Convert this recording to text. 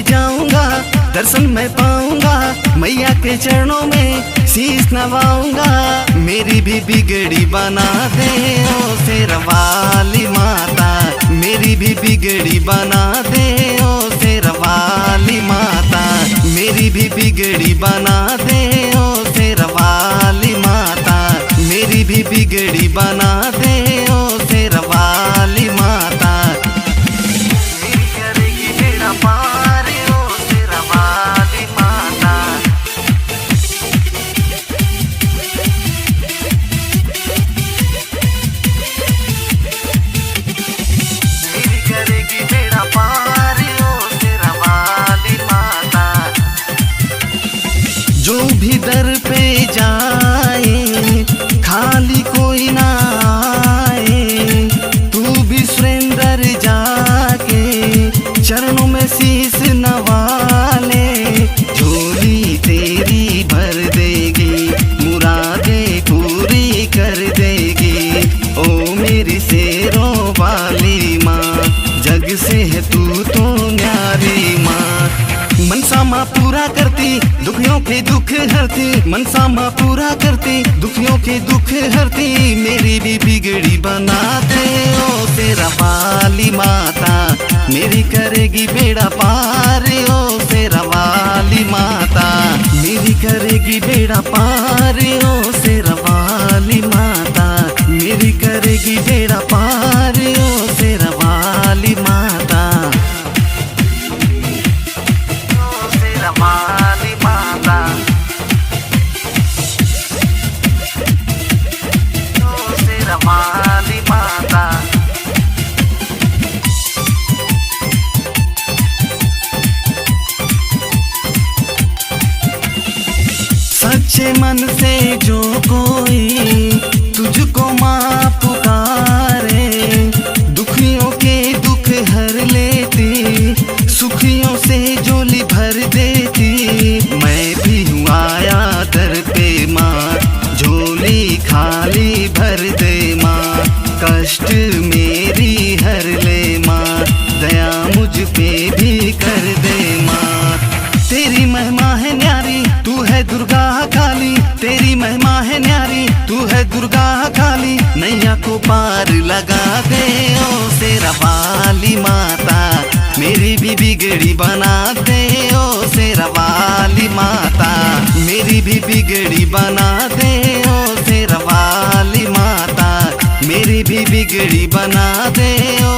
पे जाऊंगा, दर्शन मैं पाऊंगा, मैया के चरणों में शीश नवाऊंगा। मेरी भी बिगड़ी बना दे ओ शेरवाली माता, मेरी भी बिगड़ी बना दे ओ शेरवाली माता, मेरी भी बिगड़ी बना दे ओ शेरवाली माता, मेरी भी बिगड़ी बना दे ओ शेरवाली माता। मेरी करेगी बेड़ा पार ओ शेरवाली माता, मेरी करेगी बेड़ा पार ओ शेरवाली माता। जो भी दर पे जाए खाली कोई ना आए, तू भी सुरेंद्र जाके चरणों में शीश नवा ले। झोली तेरी भर देगी, मुरादें पूरी कर देगी, ओ मेरी शेरों वाली माँ, जग से है तू तो न्यारी माँ। मनसा माँ पूरा करती, दुखियों के दुख हरती, मनसा माँ पूरा करती, दुखियों के दुख हरती। मेरी भी बिगड़ी बना दे ओ शेरवाली माता, मेरी करेगी बेड़ा पार ओ शेरवाली माता, मेरी करेगी बेड़ा पार ओ शेरवाली माता, मेरी करेगी बेड़ा पार ओ शेरवाली माता। शेरवाली माता, ओ शेरवाली माता। सच्चे मन से जो कोई तुझको माँ पुकारे, दुखियों के दुख हर लेती, सुखियों से झोली भर देती। मैं भी हूँ आया दर पे माँ, झोली खाली भर दे माँ, कष्ट मेरी हर ले माँ, दया मुझ पे भी कर दे माँ। तेरी महिमा है न्यारी, तू है दुर्गा काली, तेरी महिमा है न्यारी, तू है दुर्गा काली। नैया को पार लगा दे ओ शेरवाली माता, मेरी भी बिगड़ी बना दे ओ शेरवाली माता, मेरी भी बिगड़ी बना दे ओ शेरवाली माता, मेरी भी बिगड़ी बना दे ओ